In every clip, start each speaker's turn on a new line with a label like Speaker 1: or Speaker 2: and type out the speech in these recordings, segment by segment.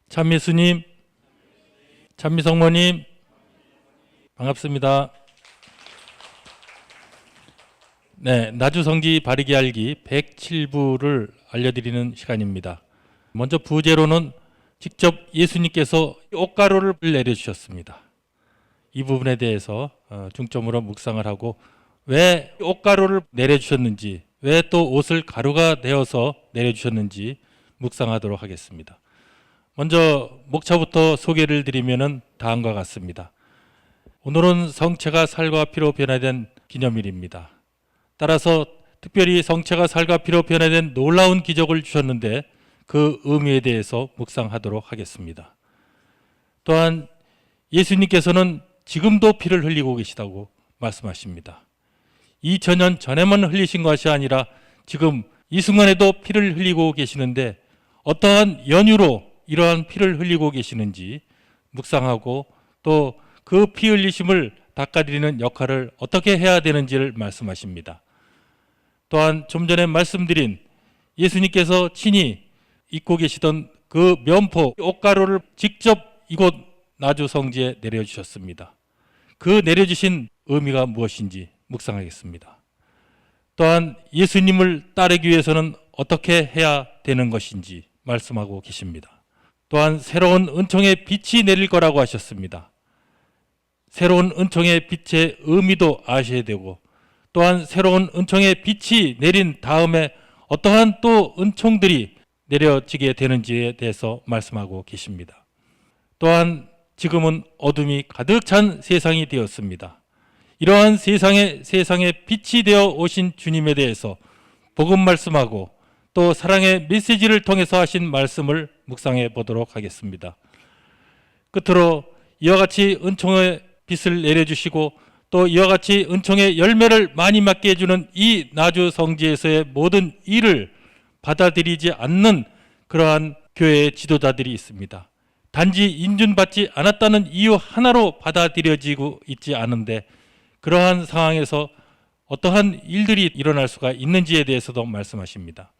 Speaker 1: 찬미수님, 찬미성모님, 반갑습니다. 네, 나주성지 바르게 알기 107부를 알려드리는 시간입니다. 먼저 부제로는 직접 예수님께서 옷가루를 내려주셨습니다. 이 부분에 대해서 중점으로 묵상을 하고, 왜 옷가루를 내려주셨는지, 왜 또 옷을 가루가 되어서 내려주셨는지 묵상하도록 하겠습니다. 먼저 목차부터 소개를 드리면 다음과 같습니다. 오늘은 성체가 살과 피로 변화된 기념일입니다. 따라서 특별히 성체가 살과 피로 변화된 놀라운 기적을 주셨는데 그 의미에 대해서 묵상하도록 하겠습니다. 또한 예수님께서는 지금도 피를 흘리고 계시다고 말씀하십니다. 2000년 전에만 흘리신 것이 아니라 지금 이 순간에도 피를 흘리고 계시는데 어떠한 연유로 이러한 피를 흘리고 계시는지 묵상하고, 또 그 피 흘리심을 닦아드리는 역할을 어떻게 해야 되는지를 말씀하십니다. 또한 좀 전에 말씀드린 예수님께서 친히 입고 계시던 그 면포 옷가루를 직접 이곳 나주성지에 내려주셨습니다. 그 내려주신 의미가 무엇인지 묵상하겠습니다. 또한 예수님을 따르기 위해서는 어떻게 해야 되는 것인지 말씀하고 계십니다. 또한 새로운 은총의 빛이 내릴 거라고 하셨습니다. 새로운 은총의 빛의 의미도 아셔야 되고, 또한 새로운 은총의 빛이 내린 다음에 어떠한 또 은총들이 내려지게 되는지에 대해서 말씀하고 계십니다. 또한 지금은 어둠이 가득 찬 세상이 되었습니다. 이러한 세상에 빛이 되어 오신 주님에 대해서 복음 말씀하고, 또 사랑의 메시지를 통해서 하신 말씀을 묵상해 보도록 하겠습니다. 끝으로 이와 같이 은총의 빛을 내려주시고, 또 이와 같이 은총의 열매를 많이 맞게 해주는 이 나주 성지에서의 모든 일을 받아들이지 않는 그러한 교회의 지도자들이 있습니다. 단지 인준받지 않았다는 이유 하나로 받아들여지고 있지 않은데, 그러한 상황에서 어떠한 일들이 일어날 수가 있는지에 대해서도 말씀하십니다.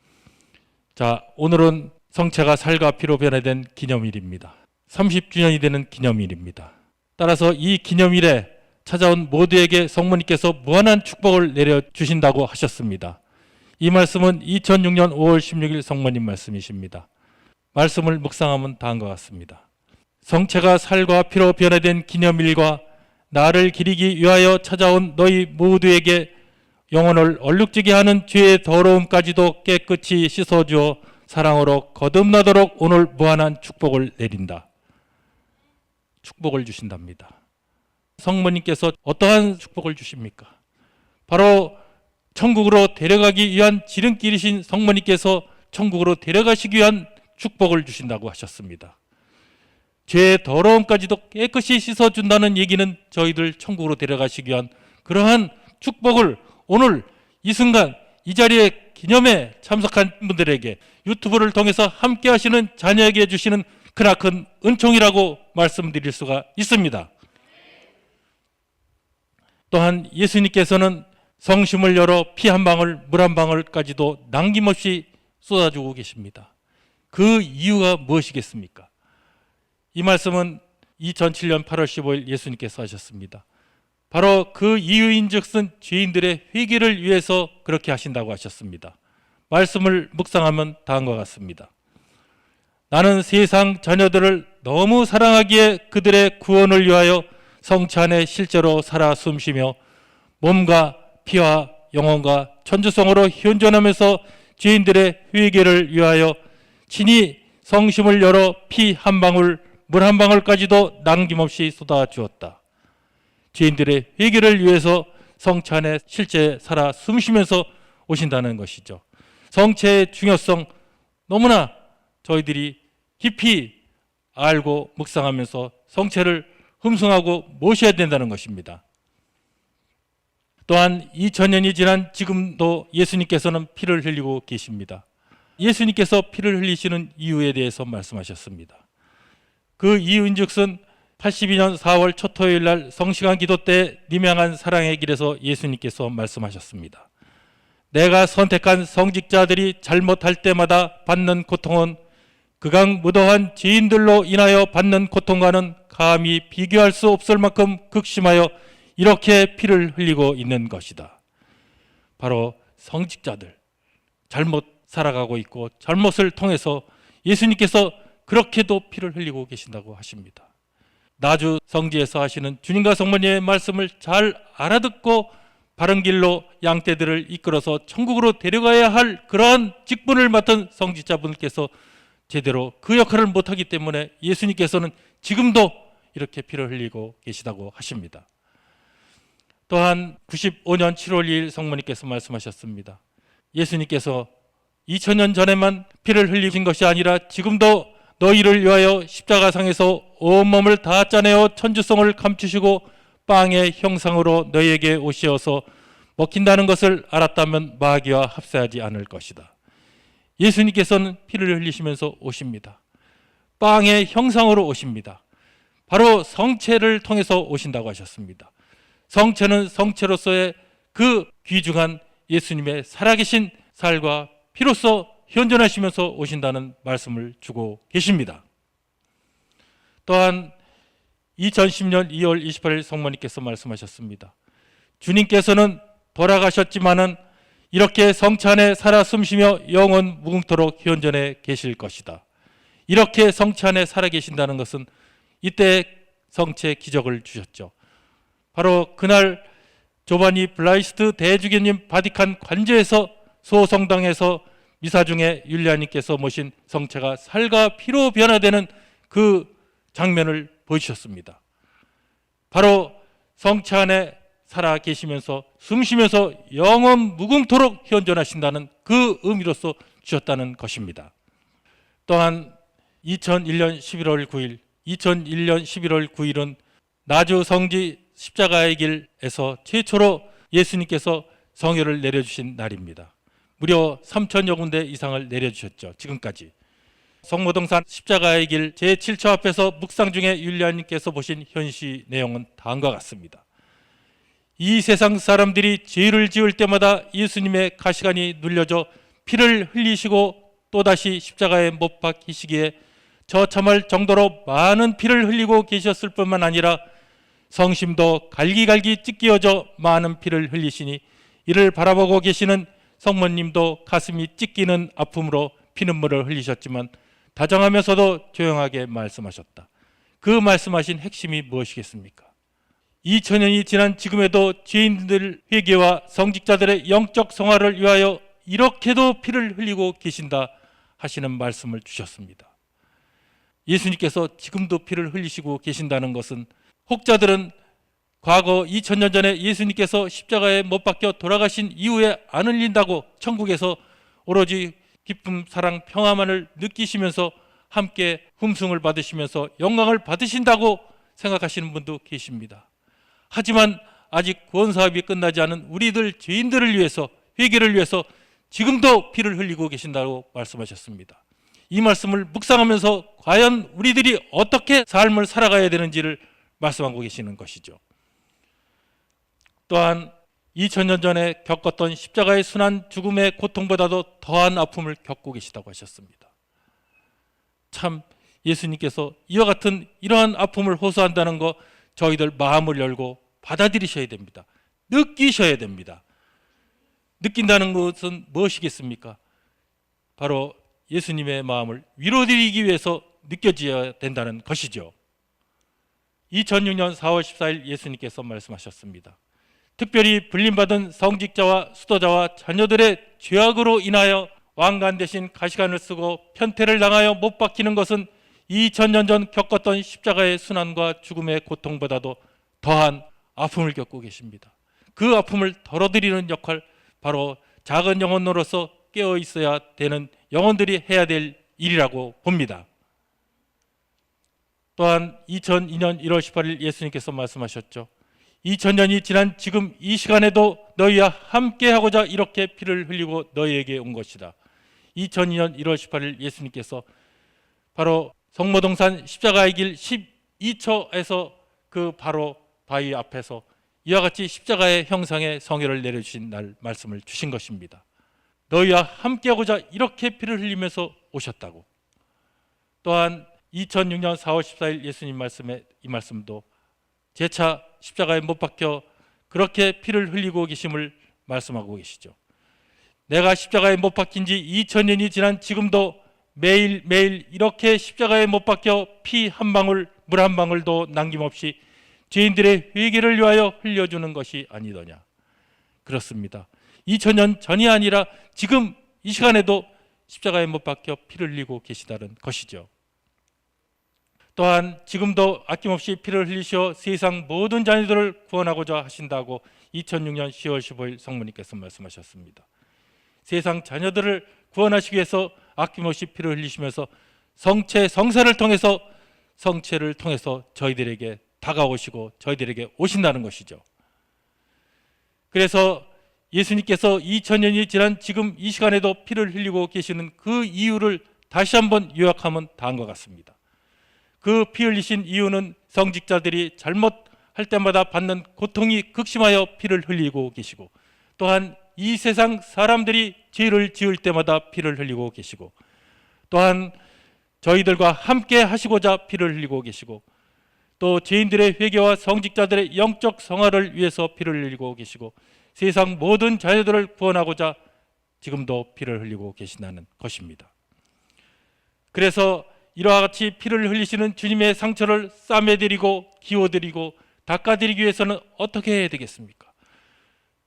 Speaker 1: 자, 오늘은 성체가 살과 피로 변화된 기념일입니다. 30주년이 되는 기념일입니다. 따라서 이 기념일에 찾아온 모두에게 성모님께서 무한한 축복을 내려주신다고 하셨습니다. 이 말씀은 2006년 5월 16일 성모님 말씀이십니다. 말씀을 묵상하면 다음과 같습니다. 성체가 살과 피로 변화된 기념일과 나를 기리기 위하여 찾아온 너희 모두에게 영혼을 얼룩지게 하는 죄의 더러움까지도 깨끗이 씻어주어 사랑으로 거듭나도록 오늘 무한한 축복을 내린다. 축복을 주신답니다. 성모님께서 어떠한 축복을 주십니까? 바로 천국으로 데려가기 위한 지름길이신 성모님께서 천국으로 데려가시기 위한 축복을 주신다고 하셨습니다. 죄의 더러움까지도 깨끗이 씻어준다는 얘기는 저희들 천국으로 데려가시기 위한 그러한 축복을 오늘 이 순간 이 자리에 기념에 참석한 분들에게 유튜브를 통해서 함께 하시는 자녀에게 주시는 크나큰 은총이라고 말씀드릴 수가 있습니다. 또한 예수님께서는 성심을 열어 피 한 방울, 물 한 방울까지도 남김없이 쏟아주고 계십니다. 그 이유가 무엇이겠습니까? 이 말씀은 2007년 8월 15일 예수님께서 하셨습니다. 바로 그 이유인즉슨 죄인들의 회개를 위해서 그렇게 하신다고 하셨습니다. 말씀을 묵상하면 다음과 같습니다. 나는 세상 자녀들을 너무 사랑하기에 그들의 구원을 위하여 성체 안에 실제로 살아 숨쉬며 몸과 피와 영혼과 천주성으로 현존하면서 죄인들의 회개를 위하여 친히 성심을 열어 피 한 방울, 물 한 방울까지도 남김없이 쏟아주었다. 죄인들의 회개를 위해서 성체 안에 실제 살아 숨쉬면서 오신다는 것이죠. 성체의 중요성 너무나 저희들이 깊이 알고 묵상하면서 성체를 흠숭하고 모셔야 된다는 것입니다. 또한 2000년이 지난 지금도 예수님께서는 피를 흘리고 계십니다. 예수님께서 피를 흘리시는 이유에 대해서 말씀하셨습니다. 그 이유인즉슨 82년 4월 첫 토요일 날 성시간 기도 때 님향한 사랑의 길에서 예수님께서 말씀하셨습니다. 내가 선택한 성직자들이 잘못할 때마다 받는 고통은 극악무도한 죄인들로 인하여 받는 고통과는 감히 비교할 수 없을 만큼 극심하여 이렇게 피를 흘리고 있는 것이다. 바로 성직자들, 잘못 살아가고 있고 잘못을 통해서 예수님께서 그렇게도 피를 흘리고 계신다고 하십니다. 나주 성지에서 하시는 주님과 성모님의 말씀을 잘 알아듣고 바른 길로 양떼들을 이끌어서 천국으로 데려가야 할 그러한 직분을 맡은 성직자분들께서 제대로 그 역할을 못하기 때문에 예수님께서는 지금도 이렇게 피를 흘리고 계시다고 하십니다. 또한 95년 7월 2일 성모님께서 말씀하셨습니다. 예수님께서 2000년 전에만 피를 흘리신 것이 아니라 지금도 너희를 위하여 십자가상에서 온몸을 다 짜내어 천주성을 감추시고 빵의 형상으로 너희에게 오시어서 먹힌다는 것을 알았다면 마귀와 합세하지 않을 것이다. 예수님께서는 피를 흘리시면서 오십니다. 빵의 형상으로 오십니다. 바로 성체를 통해서 오신다고 하셨습니다. 성체는 성체로서의 그 귀중한 예수님의 살아계신 살과 피로써 현존하시면서 오신다는 말씀을 주고 계십니다. 또한 2010년 2월 28일 성모님께서 말씀하셨습니다. 주님께서는 돌아가셨지만은 이렇게 성체 안에 살아 숨쉬며 영원 무궁토록 현존해 계실 것이다. 이렇게 성체 안에 살아 계신다는 것은 이때 성체 기적을 주셨죠. 바로 그날 조바니 블라이스트 대주교님 바티칸 관저에서 소성당에서 미사 중에 율리아님께서 모신 성체가 살과 피로 변화되는 그 장면을 보여주셨습니다. 바로 성체 안에 살아 계시면서 숨쉬면서 영원 무궁토록 현존하신다는 그 의미로서 주셨다는 것입니다. 또한 2001년 11월 9일은 나주 성지 십자가의 길에서 최초로 예수님께서 성혈을 내려주신 날입니다. 무려 3,000여 군데 이상을 내려주셨죠. 지금까지. 성모동산 십자가의 길 제7초 앞에서 묵상 중에 율리아님께서 보신 현시 내용은 다음과 같습니다. 이 세상 사람들이 죄를 지을 때마다 예수님의 가시관이 눌려져 피를 흘리시고 또다시 십자가에 못 박히시기에 처참할 정도로 많은 피를 흘리고 계셨을 뿐만 아니라 성심도 갈기갈기 찢기어져 많은 피를 흘리시니 이를 바라보고 계시는 성모님도 가슴이 찢기는 아픔으로 피눈물을 흘리셨지만 다정하면서도 조용하게 말씀하셨다. 그 말씀하신 핵심이 무엇이겠습니까? 2000년이 지난 지금에도 죄인들 회개와 성직자들의 영적 성화를 위하여 이렇게도 피를 흘리고 계신다 하시는 말씀을 주셨습니다. 예수님께서 지금도 피를 흘리시고 계신다는 것은 혹자들은 과거 2000년 전에 예수님께서 십자가에 못 박혀 돌아가신 이후에 안 흘린다고 천국에서 오로지 기쁨, 사랑, 평화만을 느끼시면서 함께 hum승을 받으시면서 영광을 받으신다고 생각하시는 분도 계십니다. 하지만 아직 구원사업이 끝나지 않은 우리들 죄인들을 위해서, 회개를 위해서 지금도 피를 흘리고 계신다고 말씀하셨습니다. 이 말씀을 묵상하면서 과연 우리들이 어떻게 삶을 살아가야 되는지를 말씀하고 계시는 것이죠. 또한 2000년 전에 겪었던 십자가의 순한 죽음의 고통보다도 더한 아픔을 겪고 계시다고 하셨습니다. 참 예수님께서 이와 같은 이러한 아픔을 호소한다는 거 저희들 마음을 열고 받아들이셔야 됩니다. 느끼셔야 됩니다. 느낀다는 것은 무엇이겠습니까? 바로 예수님의 마음을 위로드리기 위해서 느껴져야 된다는 것이죠. 2006년 4월 14일 예수님께서 말씀하셨습니다. 특별히 불림받은 성직자와 수도자와 자녀들의 죄악으로 인하여 왕관 대신 가시관을 쓰고 편태를 당하여 못 박히는 것은 2000년 전 겪었던 십자가의 순환과 죽음의 고통보다도 더한 아픔을 겪고 계십니다. 그 아픔을 덜어드리는 역할, 바로 작은 영혼으로서 깨어 있어야 되는 영혼들이 해야 될 일이라고 봅니다. 또한 2002년 1월 18일 예수님께서 말씀하셨죠. 2000년이 지난 지금 이 시간에도 너희와 함께하고자 이렇게 피를 흘리고 너희에게 온 것이다. 2002년 1월 18일 예수님께서 바로 성모동산 십자가의 길 2처에서 그 바로 바위 앞에서 이와 같이 십자가의 형상의 성혈을 내려주신 날 말씀을 주신 것입니다. 너희와 함께하고자 이렇게 피를 흘리면서 오셨다고. 또한 2006년 4월 14일 예수님 말씀에 이 말씀도 재차 십자가에 못 박혀 그렇게 피를 흘리고 계심을 말씀하고 계시죠. 내가 십자가에 못 박힌 지 2000년이 지난 지금도 매일매일 이렇게 십자가에 못 박혀 피 한 방울, 물 한 방울도 남김없이 죄인들의 회개를 위하여 흘려주는 것이 아니더냐. 그렇습니다. 2000년 전이 아니라 지금 이 시간에도 십자가에 못 박혀 피를 흘리고 계시다는 것이죠. 또한 지금도 아낌없이 피를 흘리시어 세상 모든 자녀들을 구원하고자 하신다고 2006년 10월 15일 성모님께서 말씀하셨습니다. 세상 자녀들을 구원하시기 위해서 아낌없이 피를 흘리시면서 성체 성사를 통해서 성체를 통해서 저희들에게 다가오시고 저희들에게 오신다는 것이죠. 그래서 예수님께서 2000년이 지난 지금 이 시간에도 피를 흘리고 계시는 그 이유를 다시 한번 요약하면 다음과 같습니다. 그 피 흘리신 이유는 성직자들이 잘못할 때마다 받는 고통이 극심하여 피를 흘리고 계시고, 또한 이 세상 사람들이 죄를 지을 때마다 피를 흘리고 계시고, 또한 저희들과 함께 하시고자 피를 흘리고 계시고, 또 죄인들의 회개와 성직자들의 영적 성화를 위해서 피를 흘리고 계시고, 세상 모든 자녀들을 구원하고자 지금도 피를 흘리고 계신다는 것입니다. 그래서 이와 같이 피를 흘리시는 주님의 상처를 싸매드리고 기워드리고 닦아드리기 위해서는 어떻게 해야 되겠습니까?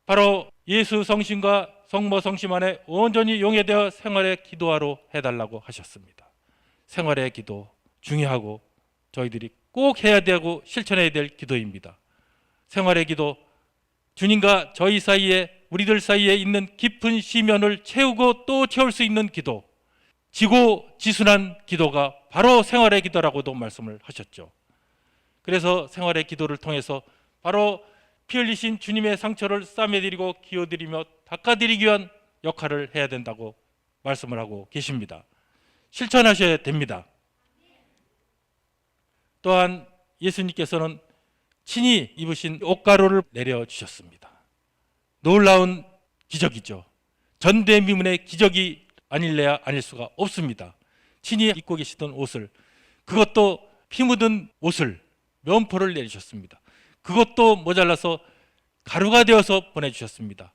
Speaker 1: 바로 예수 성심과 성모 성심 안에 온전히 용해되어 생활의 기도하러 해달라고 하셨습니다. 생활의 기도 중요하고 저희들이 꼭 해야 되고 실천해야 될 기도입니다. 생활의 기도, 주님과 저희 사이에, 우리들 사이에 있는 깊은 시면을 채우고 또 채울 수 있는 기도, 지고지순한 기도가 바로 생활의 기도라고도 말씀을 하셨죠. 그래서 생활의 기도를 통해서 바로 피 흘리신 주님의 상처를 싸매드리고 기워드리며 닦아드리기 위한 역할을 해야 된다고 말씀을 하고 계십니다. 실천하셔야 됩니다. 또한 예수님께서는 친히 입으신 옷가루를 내려주셨습니다. 놀라운 기적이죠. 전대미문의 기적이 아닐래야 아닐 수가 없습니다. 친히 입고 계시던 옷을, 그것도 피 묻은 옷을, 면포를 내주셨습니다. 그것도 모자라서 가루가 되어서 보내주셨습니다.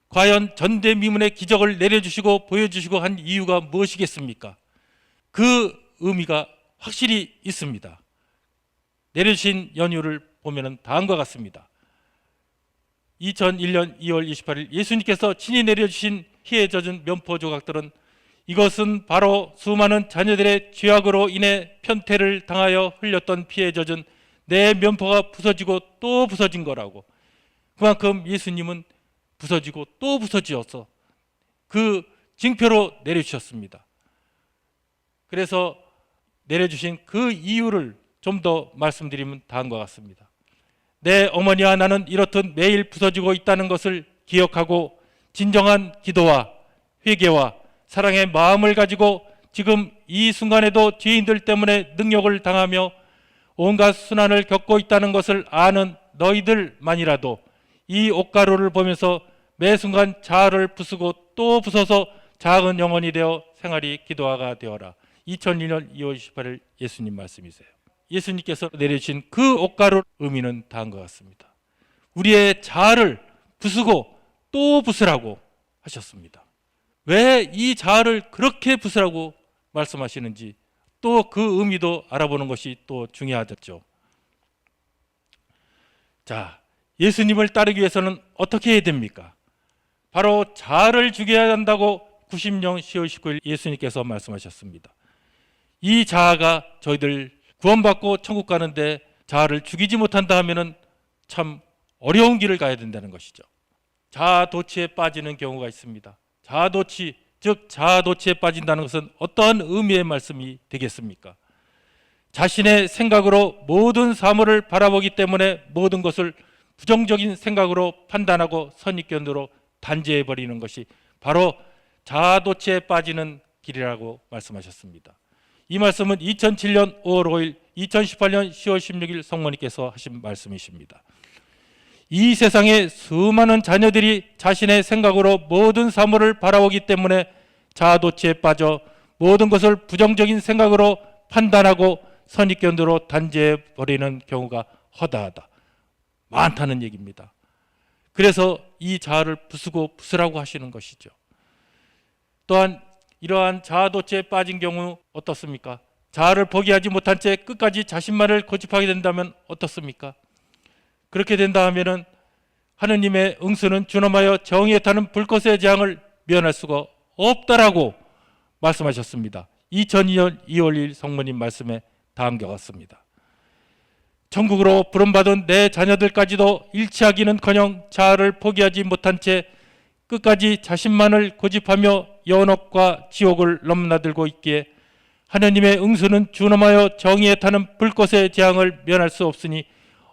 Speaker 1: 과연 전대미문의 기적을 내려주시고 보여주시고 한 이유가 무엇이겠습니까? 그 의미가 확실히 있습니다. 내려주신 연유를 보면 다음과 같습니다. 2001년 2월 28일 예수님께서 친히 내려주신 피에 젖은 면포 조각들은 이것은 바로 수많은 자녀들의 죄악으로 인해 편태를 당하여 흘렸던 피에 젖은 내 면포가 부서지고 또 부서진 거라고. 그만큼 예수님은 부서지고 또 부서지어서 그 징표로 내려주셨습니다. 그래서 내려주신 그 이유를 좀 더 말씀드리면 다음과 같습니다. 내 어머니와 나는 이렇듯 매일 부서지고 있다는 것을 기억하고 진정한 기도와 회개와 사랑의 마음을 가지고 지금 이 순간에도 죄인들 때문에 능욕을 당하며 온갖 순환을 겪고 있다는 것을 아는 너희들만이라도 이 옷가루를 보면서 매 순간 자아를 부수고 또 부숴서 작은 영혼이 되어 생활이 기도화가 되어라. 2001년 2월 28일 예수님 말씀이세요. 예수님께서 내려주신 그 옷가루 의미는 다음과 같습니다. 우리의 자아를 부수고 또 부수라고 하셨습니다. 왜 이 자아를 그렇게 부수라고 말씀하시는지 또 그 의미도 알아보는 것이 또 중요하겠죠. 자, 예수님을 따르기 위해서는 어떻게 해야 됩니까? 바로 자아를 죽여야 한다고 90년 10월 19일 예수님께서 말씀하셨습니다. 이 자아가 저희들 구원받고 천국 가는데 자아를 죽이지 못한다 하면은 참 어려운 길을 가야 된다는 것이죠. 자아도취에 빠지는 경우가 있습니다. 자아도취, 즉 자아도취에 빠진다는 것은 어떠한 의미의 말씀이 되겠습니까? 자신의 생각으로 모든 사물을 바라보기 때문에 모든 것을 부정적인 생각으로 판단하고 선입견으로 단죄해버리는 것이 바로 자아도취에 빠지는 길이라고 말씀하셨습니다. 이 말씀은 2007년 5월 5일, 2018년 10월 16일 성모님께서 하신 말씀이십니다. 이 세상에 수많은 자녀들이 자신의 생각으로 모든 사물을 바라보기 때문에 자아도취에 빠져 모든 것을 부정적인 생각으로 판단하고 선입견으로 단죄해 버리는 경우가 허다하다, 많다는 얘기입니다. 그래서 이 자아를 부수고 부수라고 하시는 것이죠. 또한 이러한 자아도취에 빠진 경우 어떻습니까? 자아를 포기하지 못한 채 끝까지 자신만을 고집하게 된다면 어떻습니까? 그렇게 된다 하면은 하느님의 응수는 준엄하여 정의에 타는 불꽃의 재앙을 면할 수가 없다라고 말씀하셨습니다. 2002년 2월 1일 성모님 말씀에 다음과 같습니다. 천국으로 부름받은 내 자녀들까지도 일치하기는커녕 자아를 포기하지 못한 채 끝까지 자신만을 고집하며 연옥과 지옥을 넘나들고 있기에 하느님의 응수는 준엄하여 정의에 타는 불꽃의 재앙을 면할 수 없으니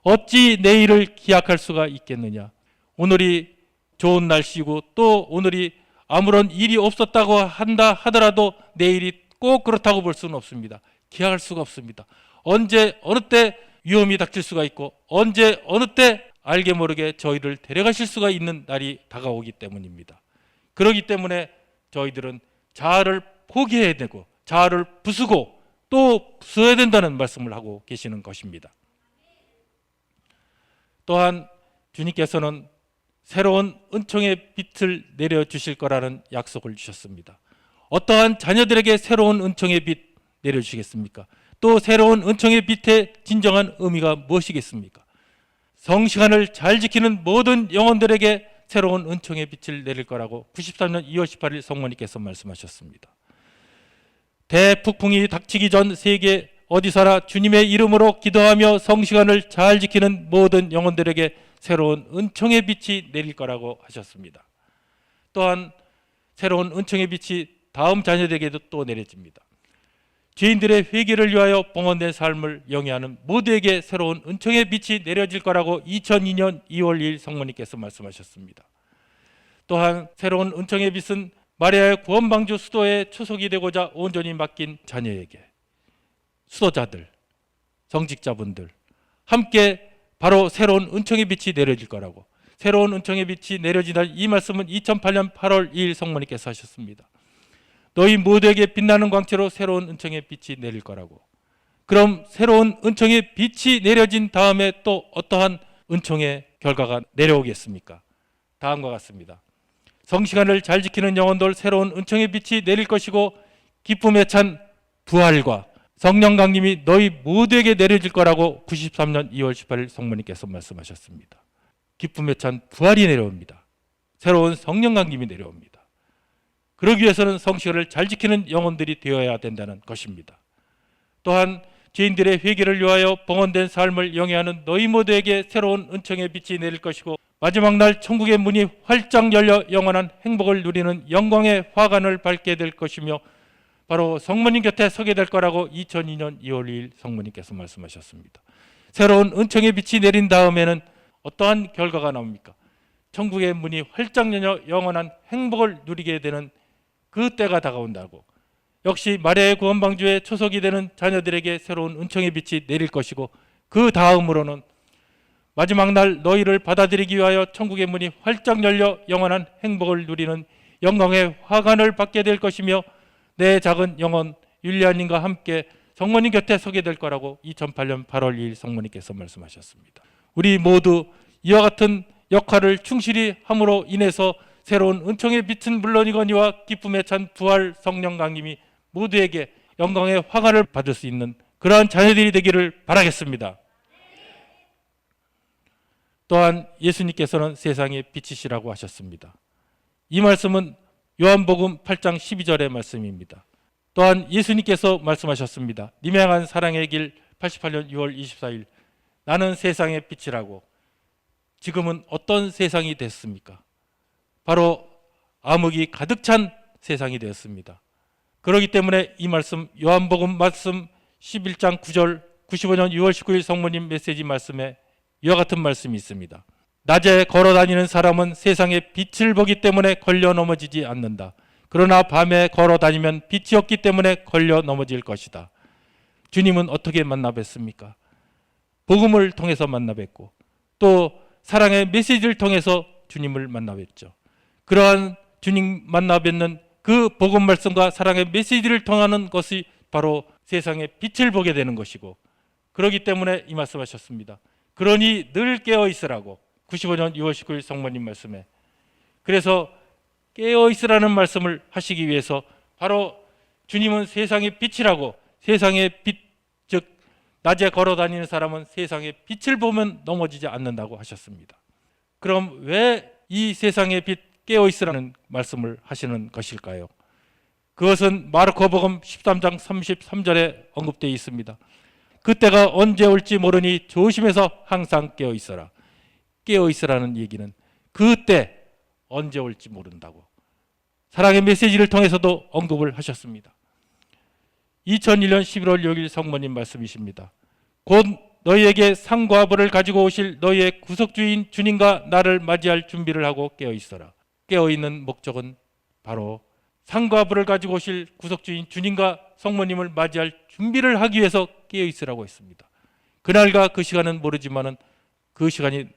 Speaker 1: 어찌 내일을 기약할 수가 있겠느냐. 오늘이 좋은 날씨고 또 오늘이 아무런 일이 없었다고 한다 하더라도 내일이 꼭 그렇다고 볼 수는 없습니다. 기약할 수가 없습니다. 언제 어느 때 위험이 닥칠 수가 있고 언제 어느 때 알게 모르게 저희를 데려가실 수가 있는 날이 다가오기 때문입니다. 그렇기 때문에 저희들은 자아를 포기해야 되고 자아를 부수고 또 부숴야 된다는 말씀을 하고 계시는 것입니다. 또한 주님께서는 새로운 은총의 빛을 내려주실 거라는 약속을 주셨습니다. 어떠한 자녀들에게 새로운 은총의 빛 내려주시겠습니까? 또 새로운 은총의 빛의 진정한 의미가 무엇이겠습니까? 성시간을 잘 지키는 모든 영혼들에게 새로운 은총의 빛을 내릴 거라고 93년 2월 18일 성모님께서 말씀하셨습니다. 대폭풍이 닥치기 전 세계 어디서나 주님의 이름으로 기도하며 성시간을 잘 지키는 모든 영혼들에게 새로운 은총의 빛이 내릴 거라고 하셨습니다. 또한 새로운 은총의 빛이 다음 자녀들에게도 또 내려집니다. 죄인들의 회개를 위하여 봉헌된 삶을 영위하는 모두에게 새로운 은총의 빛이 내려질 거라고 2002년 2월 2일 성모님께서 말씀하셨습니다. 또한 새로운 은총의 빛은 마리아의 구원방주 수도의 초석이 되고자 온전히 맡긴 자녀에게, 수도자들, 정직자분들 함께 바로 새로운 은총의 빛이 내려질 거라고, 새로운 은총의 빛이 내려지는 이 말씀은 2008년 8월 2일 성모님께서 하셨습니다. 너희 모두에게 빛나는 광채로 새로운 은총의 빛이 내릴 거라고. 그럼 새로운 은총의 빛이 내려진 다음에 또 어떠한 은총의 결과가 내려오겠습니까? 다음과 같습니다. 성시간을 잘 지키는 영혼들 새로운 은총의 빛이 내릴 것이고 기쁨에 찬 부활과 성령 강림이 너희 모두에게 내려질 거라고 93년 2월 18일 성모님께서 말씀하셨습니다. 기쁨에 찬 부활이 내려옵니다. 새로운 성령 강림이 내려옵니다. 그러기 위해서는 성시간을 잘 지키는 영혼들이 되어야 된다는 것입니다. 또한 죄인들의 회개를 위하여 봉헌된 삶을 영위하는 너희 모두에게 새로운 은총의 빛이 내릴 것이고 마지막 날 천국의 문이 활짝 열려 영원한 행복을 누리는 영광의 화관을 밟게 될 것이며 바로 성모님 곁에 서게 될 거라고 2002년 2월 2일 성모님께서 말씀하셨습니다. 새로운 은총의 빛이 내린 다음에는 어떠한 결과가 나옵니까? 천국의 문이 활짝 열려 영원한 행복을 누리게 되는 그 때가 다가온다고. 역시 마리아의 구원방주의 초석이 되는 자녀들에게 새로운 은총의 빛이 내릴 것이고 그 다음으로는 마지막 날 너희를 받아들이기 위하여 천국의 문이 활짝 열려 영원한 행복을 누리는 영광의 화관을 받게 될 것이며 내 작은 영혼 율리아님과 함께 성모님 곁에 서게 될 거라고 2008년 8월 2일 성모님께서 말씀하셨습니다. 우리 모두 이와 같은 역할을 충실히 함으로 인해서 새로운 은총의 빛은 물론이거니와 기쁨에 찬 부활 성령 강림이 모두에게 영광의 화관을 받을 수 있는 그러한 자녀들이 되기를 바라겠습니다. 또한 예수님께서는 세상의 빛이시라고 하셨습니다. 이 말씀은 요한복음 8장 12절의 말씀입니다. 또한 예수님께서 말씀하셨습니다. 님의 향한 사랑의 길 88년 6월 24일 나는 세상의 빛이라고. 지금은 어떤 세상이 됐습니까? 바로 암흑이 가득 찬 세상이 되었습니다. 그렇기 때문에 이 말씀 요한복음 말씀 11장 9절 95년 6월 19일 성모님 메시지 말씀에 이와 같은 말씀이 있습니다. 낮에 걸어다니는 사람은 세상의 빛을 보기 때문에 걸려 넘어지지 않는다. 그러나 밤에 걸어 다니면 빛이 없기 때문에 걸려 넘어질 것이다. 주님은 어떻게 만나 뵀습니까? 복음을 통해서 만나 뵀고 또 사랑의 메시지를 통해서 주님을 만나 뵀죠. 그러한 주님 만나 뵙는 그 복음 말씀과 사랑의 메시지를 통하는 것이 바로 세상의 빛을 보게 되는 것이고, 그렇기 때문에 이 말씀하셨습니다. 그러니 늘 깨어 있으라고. 95년 6월 19일 성모님 말씀에. 그래서 깨어 있으라는 말씀을 하시기 위해서 바로 주님은 세상의 빛이라고, 세상의 빛, 즉 낮에 걸어 다니는 사람은 세상의 빛을 보면 넘어지지 않는다고 하셨습니다. 그럼 왜 이 세상의 빛 깨어 있으라는 말씀을 하시는 것일까요? 그것은 마르코복음 13장 33절에 언급되어 있습니다. 그때가 언제 올지 모르니 조심해서 항상 깨어 있어라. 깨어 있으라는 얘기는 그때 언제 올지 모른다고 사랑의 메시지를 통해서도 언급을 하셨습니다. 2001년 11월 6일 성모님 말씀이십니다. 곧 너희에게 상과 벌을 가지고 오실 너희의 구속주인 주님과 나를 맞이할 준비를 하고 깨어 있어라. 깨어 있는 목적은 바로 상과 벌을 가지고 오실 구속주인 주님과 성모님을 맞이할 준비를 하기 위해서 깨어 있으라고 했습니다. 그날과 그 시간은 모르지만은 그 시간이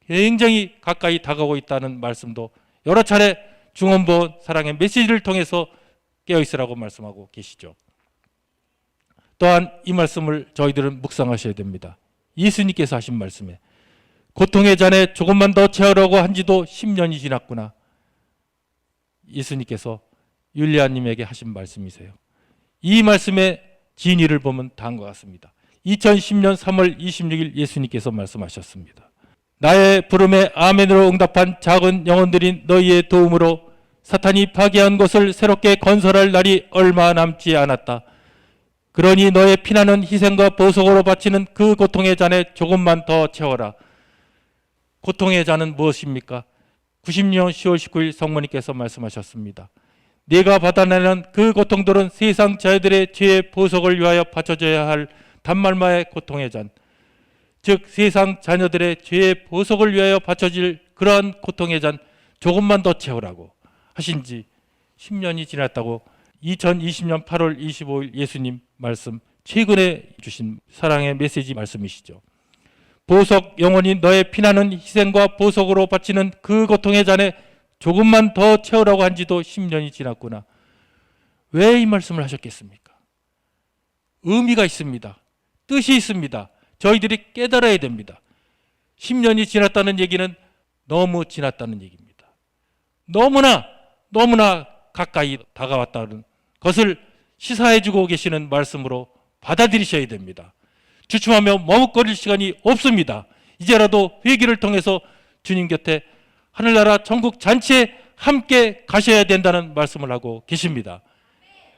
Speaker 1: 굉장히 가까이 다가오고 있다는 말씀도 여러 차례 중언부원 사랑의 메시지를 통해서 깨어 있으라고 말씀하고 계시죠. 또한 이 말씀을 저희들은 묵상하셔야 됩니다. 예수님께서 하신 말씀에 고통의 잔에 조금만 더 채우라고 한 지도 10년이 지났구나. 예수님께서 율리아님에게 하신 말씀이세요. 이 말씀의 진의를 보면 다음과 같습니다. 2010년 3월 26일 예수님께서 말씀하셨습니다. 나의 부름에 아멘으로 응답한 작은 영혼들인 너희의 도움으로 사탄이 파괴한 것을 새롭게 건설할 날이 얼마 남지 않았다. 그러니 너의 피나는 희생과 보석으로 바치는 그 고통의 잔에 조금만 더 채워라. 고통의 잔은 무엇입니까? 90년 10월 19일 성모님께서 말씀하셨습니다. 네가 받아내는 그 고통들은 세상 자녀들의 죄의 보석을 위하여 바쳐져야 할 단말마의 고통의 잔, 즉 세상 자녀들의 죄의 보석을 위하여 바쳐질 그러한 고통의 잔 조금만 더 채우라고 하신 지 10년이 지났다고 2020년 8월 25일 예수님 말씀, 최근에 주신 사랑의 메시지 말씀이시죠. 보석 영혼이 너의 피나는 희생과 보석으로 바치는 그 고통의 잔에 조금만 더 채우라고 한 지도 10년이 지났구나. 왜 이 말씀을 하셨겠습니까? 의미가 있습니다. 뜻이 있습니다. 저희들이 깨달아야 됩니다. 10년이 지났다는 얘기는 너무 지났다는 얘기입니다. 너무나 가까이 다가왔다는 것을 시사해주고 계시는 말씀으로 받아들이셔야 됩니다. 주춤하며 머뭇거릴 시간이 없습니다. 이제라도 회개를 통해서 주님 곁에 하늘나라 천국 잔치에 함께 가셔야 된다는 말씀을 하고 계십니다.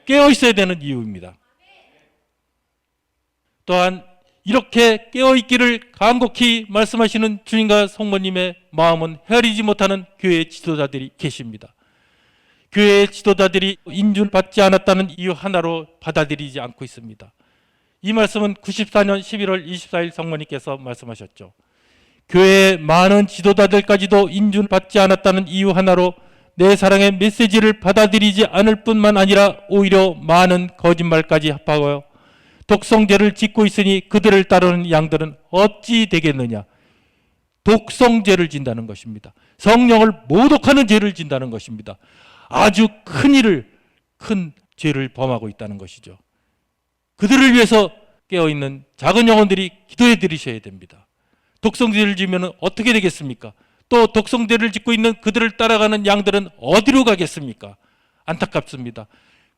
Speaker 1: 깨어 있어야 되는 이유입니다. 또한 이렇게 깨어 있기를 간곡히 말씀하시는 주님과 성모님의 마음은 헤아리지 못하는 교회의 지도자들이 계십니다. 교회의 지도자들이 인준받지 않았다는 이유 하나로 받아들이지 않고 있습니다. 이 말씀은 94년 11월 24일 성모님께서 말씀하셨죠. 교회의 많은 지도자들까지도 인준받지 않았다는 이유 하나로 내 사랑의 메시지를 받아들이지 않을 뿐만 아니라 오히려 많은 거짓말까지 합하고요. 독성죄를 짓고 있으니 그들을 따르는 양들은 어찌 되겠느냐. 독성죄를 진다는 것입니다. 성령을 모독하는 죄를 진다는 것입니다. 아주 큰 죄를 범하고 있다는 것이죠. 그들을 위해서 깨어있는 작은 영혼들이 기도해 드리셔야 됩니다. 독성죄를 지으면 어떻게 되겠습니까? 또 독성죄를 짓고 있는 그들을 따라가는 양들은 어디로 가겠습니까? 안타깝습니다.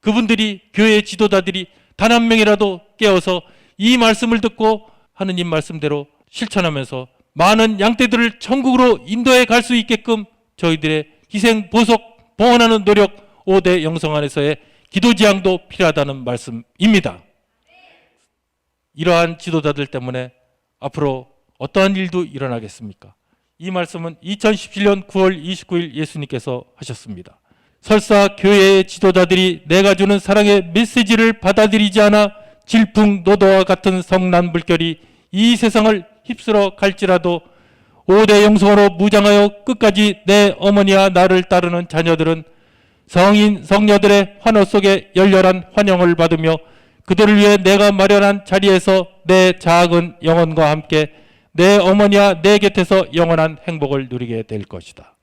Speaker 1: 그분들이, 교회의 지도자들이 단 한 명이라도 깨어서 이 말씀을 듣고 하느님 말씀대로 실천하면서 많은 양떼들을 천국으로 인도해 갈 수 있게끔 저희들의 희생, 보석, 봉헌하는 노력 5대 영성 안에서의 기도지향도 필요하다는 말씀입니다. 이러한 지도자들 때문에 앞으로 어떠한 일도 일어나겠습니까? 이 말씀은 2017년 9월 29일 예수님께서 하셨습니다. 설사 교회의 지도자들이 내가 주는 사랑의 메시지를 받아들이지 않아 질풍노도와 같은 성난불결이 이 세상을 휩쓸어 갈지라도 5대 영성으로 무장하여 끝까지 내 어머니와 나를 따르는 자녀들은 성인 성녀들의 환호 속에 열렬한 환영을 받으며 그들을 위해 내가 마련한 자리에서 내 작은 영혼과 함께 내 어머니와 내 곁에서 영원한 행복을 누리게 될 것이다.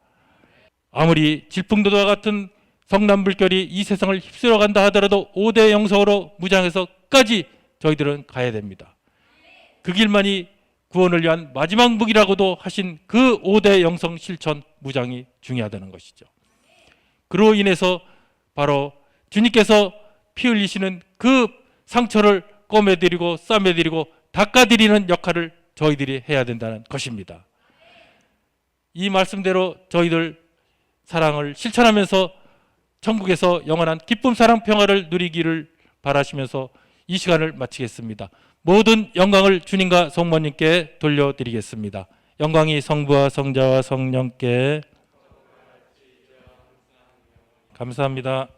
Speaker 1: 아무리 질풍노도와 같은 성남불결이 이 세상을 휩쓸어 간다 하더라도 5대 영성으로 무장해서까지 저희들은 가야 됩니다. 그 길만이 구원을 위한 마지막 무기라고도 하신 그 5대 영성 실천 무장이 중요하다는 것이죠. 그로 인해서 바로 주님께서 피 흘리시는 그 상처를 꼬매드리고 싸매드리고 닦아드리는 역할을 저희들이 해야 된다는 것입니다. 이 말씀대로 저희들 사랑을 실천하면서 천국에서 영원한 기쁨, 사랑, 평화를 누리기를 바라시면서 이 시간을 마치겠습니다. 모든 영광을 주님과 성모님께 돌려드리겠습니다. 영광이 성부와 성자와 성령께. 감사합니다.